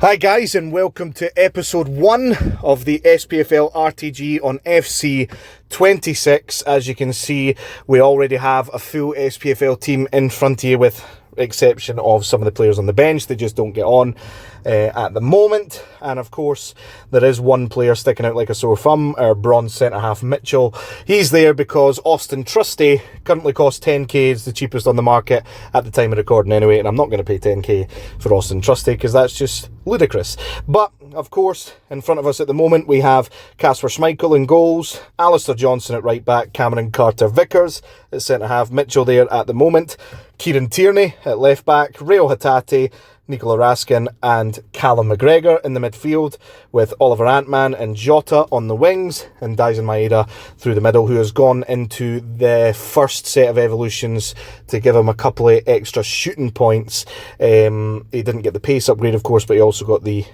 Hi guys, and welcome to episode 1 of the Spfl RTG on FC26. As you can see, we already have a full Spfl team in front of you, with exception of some of the players on the bench. They just don't get on at the moment. And of course, there is one player sticking out like a sore thumb, our bronze centre-half Mitchell. He's there because Austin Trusty currently costs 10k, is the cheapest on the market at the time of recording anyway, and I'm not going to pay 10k for Austin Trusty because that's just ludicrous. But of course, in front of us at the moment we have Kasper Schmeichel in goals, Alistair Johnson at right back, Cameron Carter-Vickers at centre-half, Mitchell there at the moment, Kieran Tierney at left back, Reo Hatate, Nikola Raskin and Callum McGregor in the midfield, with Oliver Antman and Jota on the wings, and Daisen Maeda through the middle, who has gone into the first set of evolutions to give him a couple of extra shooting points. He didn't get the pace upgrade, of course, but he also got the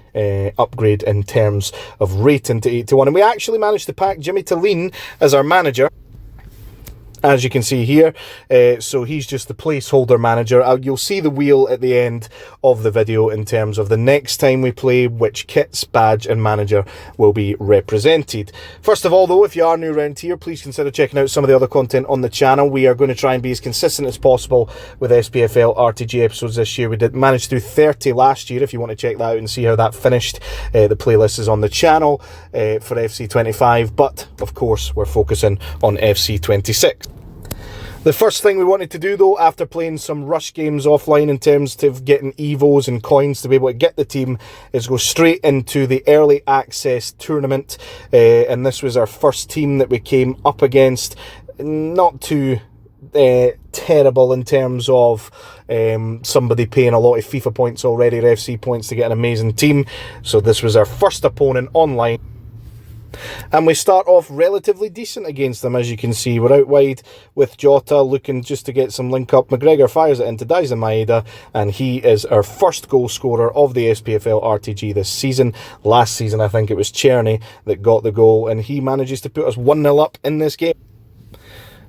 upgrade in terms of rating to 8-1. And we actually managed to pack Jimmy Tillin as our manager, as you can see here. So he's just the placeholder manager. You'll see the wheel at the end of the video in terms of the next time we play, which kits, badge and manager will be represented. First of all though, if you are new around here, please consider checking out some of the other content on the channel. We are going to try and be as consistent as possible with SPFL RTG episodes this year. We did manage to do 30 last year. If you want to check that out and see how that finished, the playlist is on the channel for FC25, but of course we're focusing on FC26. The first thing we wanted to do though, after playing some rush games offline in terms of getting evos and coins to be able to get the team, is go straight into the early access tournament. And this was our first team that we came up against. Not too terrible in terms of somebody paying a lot of FIFA points already, or FC points, to get an amazing team. So this was our first opponent online. And we start off relatively decent against them. As you can see, we're out wide with Jota looking just to get some link up. McGregor fires it into Daisen Maeda, and he is our first goal scorer of the SPFL RTG this season. Last season I think it was Czerny that got the goal, and he manages to put us 1-0 up in this game.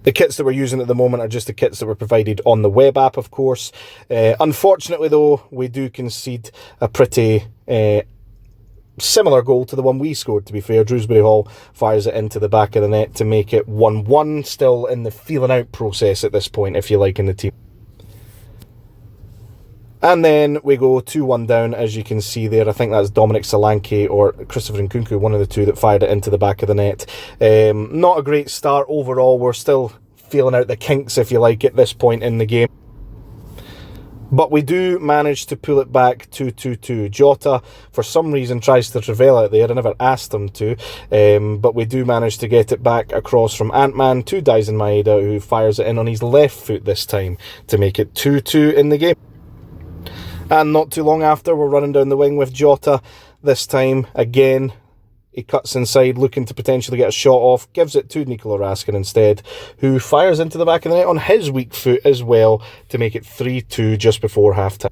The kits that we're using at the moment are just the kits that were provided on the web app, of course. Unfortunately though, we do concede a pretty similar goal to the one we scored, to be fair. Drewsbury Hall fires it into the back of the net to make it 1-1. Still in the feeling out process at this point, if you like, in the team. And then we go 2-1 down, as you can see there. I think that's Dominic Solanke or Christopher Nkunku, one of the two, that fired it into the back of the net. Not a great start overall. We're still feeling out the kinks, if you like, at this point in the game. But we do manage to pull it back to 2-2. Jota, for some reason, tries to Trivela out there. I never asked him to. But we do manage to get it back across from Antman to Daisen Maeda, who fires it in on his left foot this time to make it 2-2 in the game. And not too long after, we're running down the wing with Jota. This time, again, he cuts inside, looking to potentially get a shot off, gives it to Nikola Raskin instead, who fires into the back of the net on his weak foot as well to make it 3-2 just before half-time.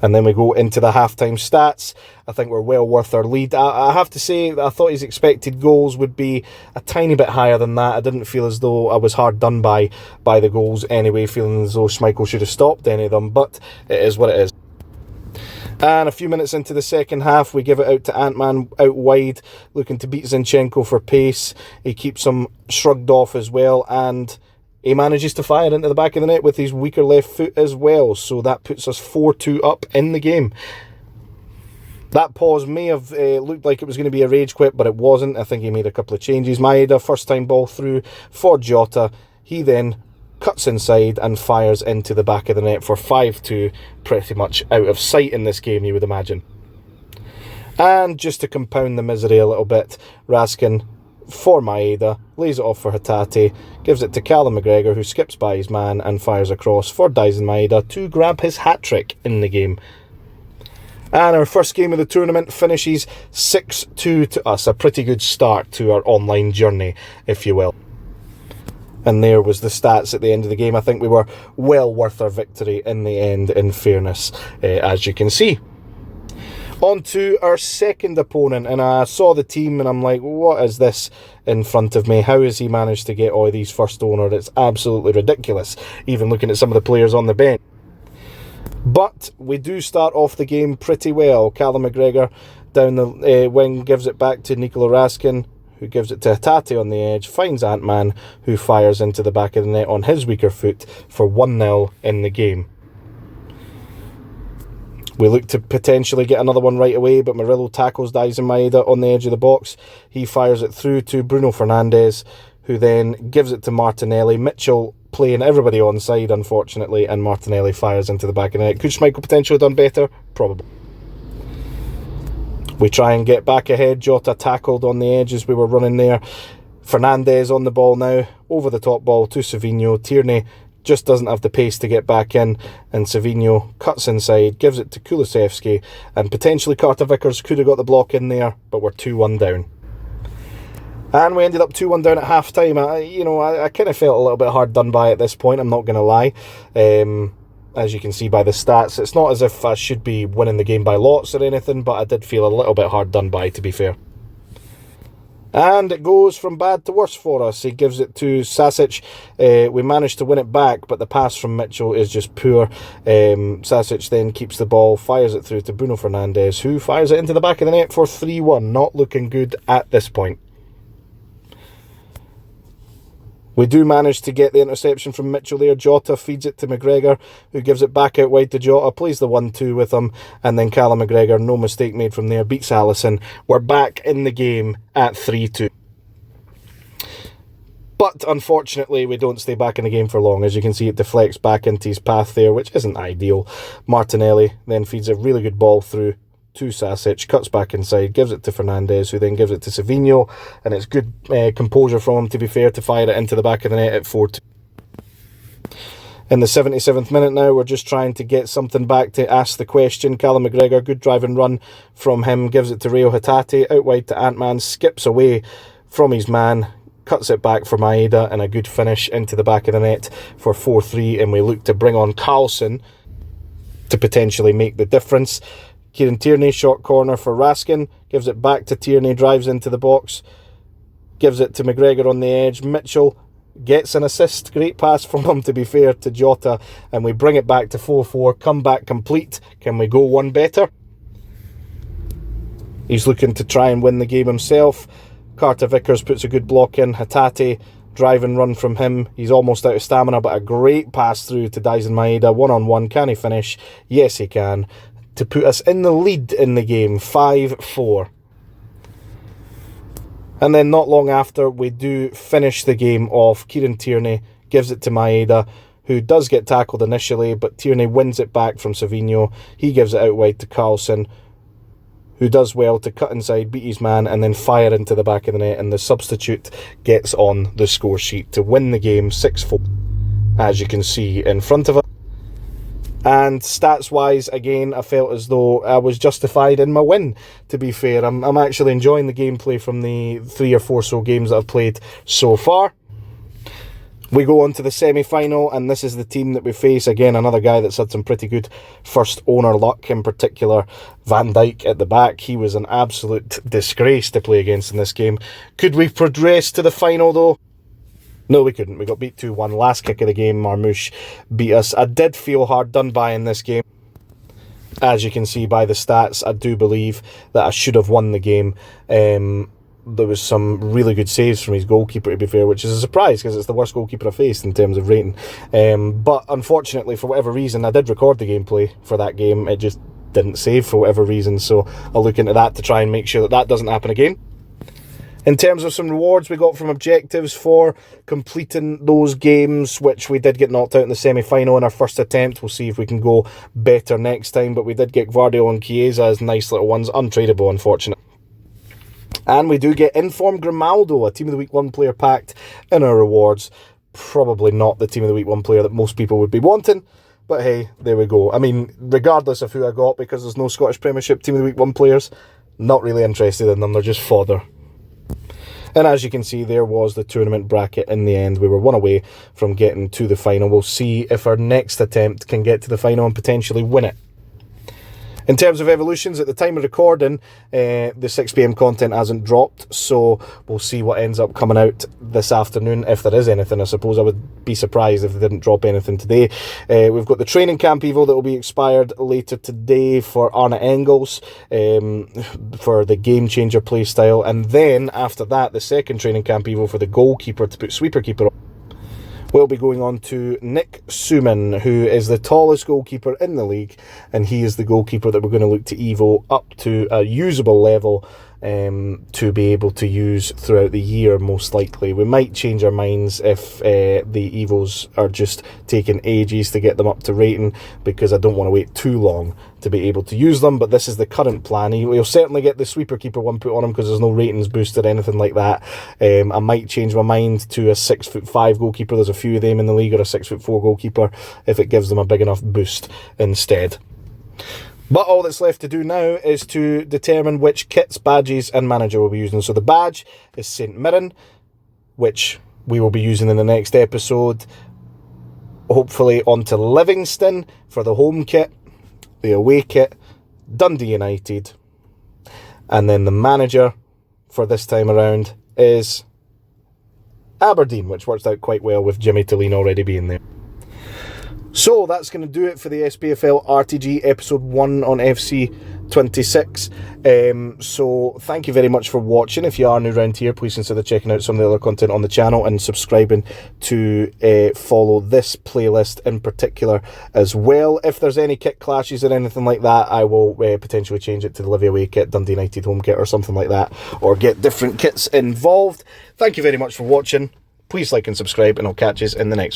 And then we go into the half-time stats. I think we're well worth our lead. I have to say, I thought his expected goals would be a tiny bit higher than that. I didn't feel as though I was hard done by the goals anyway, feeling as though Schmeichel should have stopped any of them, but it is what it is. And a few minutes into the second half, we give it out to Antman out wide, looking to beat Zinchenko for pace. He keeps him shrugged off as well, and he manages to fire into the back of the net with his weaker left foot as well. So that puts us 4-2 up in the game. That pause may have looked like it was going to be a rage quit, but it wasn't. I think he made a couple of changes. Maeda, first time ball through for Jota. He then cuts inside and fires into the back of the net for 5-2, pretty much out of sight in this game, you would imagine. And just to compound the misery a little bit, Raskin for Maeda, lays it off for Hatate, gives it to Callum McGregor, who skips by his man and fires across for Daisen Maeda to grab his hat-trick in the game. And our first game of the tournament finishes 6-2 to us, a pretty good start to our online journey, if you will. And there was the stats at the end of the game. I think we were well worth our victory in the end, in fairness, as you can see. On to our second opponent, and I saw the team and I'm like, what is this in front of me? How has he managed to get all these first owner? It's absolutely ridiculous, even looking at some of the players on the bench. But we do start off the game pretty well. Callum McGregor down the wing gives it back to Nikola Raskin, who gives it to Hatate on the edge, finds Ant-Man, who fires into the back of the net on his weaker foot for 1-0 in the game. We look to potentially get another one right away, but Murillo tackles Daisen Maeda on the edge of the box. He fires it through to Bruno Fernandes, who then gives it to Martinelli. Mitchell playing everybody onside, unfortunately, and Martinelli fires into the back of the net. Could Schmeichel potentially done better? Probably. We try and get back ahead. Jota tackled on the edge as we were running there. Fernandes on the ball now. Over the top ball to Savinho. Tierney just doesn't have the pace to get back in, and Savinho cuts inside, gives it to Kulusevski, and potentially Carter Vickers could have got the block in there, but we're 2-1 down. And we ended up 2-1 down at half time. I kind of felt a little bit hard done by at this point, I'm not going to lie. As you can see by the stats, it's not as if I should be winning the game by lots or anything, but I did feel a little bit hard done by, to be fair. And it goes from bad to worse for us. He gives it to Sasic. We managed to win it back, but the pass from Mitchell is just poor. Sasic then keeps the ball, fires it through to Bruno Fernandes, who fires it into the back of the net for 3-1. Not looking good at this point. We do manage to get the interception from Mitchell there. Jota feeds it to McGregor, who gives it back out wide to Jota, plays the 1-2 with him, and then Callum McGregor, no mistake made from there, beats Alisson. We're back in the game at 3-2. But unfortunately, we don't stay back in the game for long. As you can see, it deflects back into his path there, which isn't ideal. Martinelli then feeds a really good ball through to Sasic, cuts back inside, gives it to Fernandes, who then gives it to Savinho, and it's good composure from him, to be fair, to fire it into the back of the net at 4-2. In the 77th minute now, we're just trying to get something back to ask the question. Callum McGregor, good drive and run from him, gives it to Rio Hatate, out wide to Ant-Man, skips away from his man, cuts it back for Maeda, and a good finish into the back of the net for 4-3, and we look to bring on Carlson to potentially make the difference. Kieran Tierney, short corner for Raskin, gives it back to Tierney, drives into the box, gives it to McGregor on the edge. Mitchell gets an assist, great pass from him, to be fair, to Jota, and we bring it back to 4-4, comeback complete. Can we go one better? He's looking to try and win the game himself. Carter Vickers puts a good block in. Hatate, drive and run from him. He's almost out of stamina, but a great pass through to Daisen Maeda, one-on-one. Can he finish? Yes, he can, to put us in the lead in the game, 5-4. And then not long after, we do finish the game off. Kieran Tierney gives it to Maeda, who does get tackled initially, but Tierney wins it back from Savinho. He gives it out wide to Carlson, who does well to cut inside, beat his man, and then fire into the back of the net, and the substitute gets on the score sheet to win the game 6-4, as you can see in front of us. And stats-wise, again, I felt as though I was justified in my win, to be fair. I'm actually enjoying the gameplay from the 3 or 4 so games that I've played so far. We go on to the semi-final, and this is the team that we face. Again, another guy that's had some pretty good first owner luck, in particular Van Dijk at the back. He was an absolute disgrace to play against in this game. Could we progress to the final, though? No, we couldn't. We got beat 2-1. Last kick of the game, Marmouche beat us. I did feel hard done by in this game. As you can see by the stats, I do believe that I should have won the game. There was some really good saves from his goalkeeper, to be fair, which is a surprise because it's the worst goalkeeper I faced in terms of rating. But unfortunately, for whatever reason, I did record the gameplay for that game. It just didn't save for whatever reason, so I'll look into that to try and make sure that that doesn't happen again. In terms of some rewards we got from objectives for completing those games, which we did get knocked out in the semi-final in our first attempt. We'll see if we can go better next time, but we did get Gvardiol and Chiesa as nice little ones. Untradeable, unfortunately. And we do get Inform Grimaldo, a Team of the Week 1 player packed in our rewards. Probably not the Team of the Week 1 player that most people would be wanting, but hey, there we go. I mean, regardless of who I got, because there's no Scottish Premiership Team of the Week 1 players, not really interested in them, they're just fodder. And as you can see, there was the tournament bracket in the end. We were one away from getting to the final. We'll see if our next attempt can get to the final and potentially win it. In terms of evolutions, at the time of recording, the 6 PM content hasn't dropped, so we'll see what ends up coming out this afternoon, if there is anything. I suppose I would be surprised if they didn't drop anything today. We've got the training camp evo that will be expired later today for Arne Engels, for the game changer play style, and then after that, the second training camp evo for the goalkeeper to put sweeper keeper on. We'll be going on to Nick Suman, who is the tallest goalkeeper in the league, and he is the goalkeeper that we're going to look to evo up to a usable level to be able to use throughout the year, most likely. We might change our minds if the evos are just taking ages to get them up to rating, because I don't want to wait too long to be able to use them, but this is the current plan. We'll certainly get the sweeper keeper one put on him because there's no ratings boost or anything like that. I might change my mind to a 6'5" goalkeeper. There's a few of them in the league, or a 6'4" goalkeeper, if it gives them a big enough boost instead. But all that's left to do now is to determine which kits, badges and manager we'll be using. So the badge is St Mirren, which we will be using in the next episode. Hopefully onto Livingston for the home kit, the away kit, Dundee United, and then the manager for this time around is Aberdeen, which works out quite well with Jimmy Tulline already being there. So that's going to do it for the SPFL RTG episode 1 on FC26. So thank you very much for watching. If you are new around here, please consider checking out some of the other content on the channel and subscribing to follow this playlist in particular as well. If there's any kit clashes or anything like that, I will potentially change it to the Livy away kit, Dundee United home kit or something like that, or get different kits involved. Thank you very much for watching. Please like and subscribe, and I'll catch you in the next one.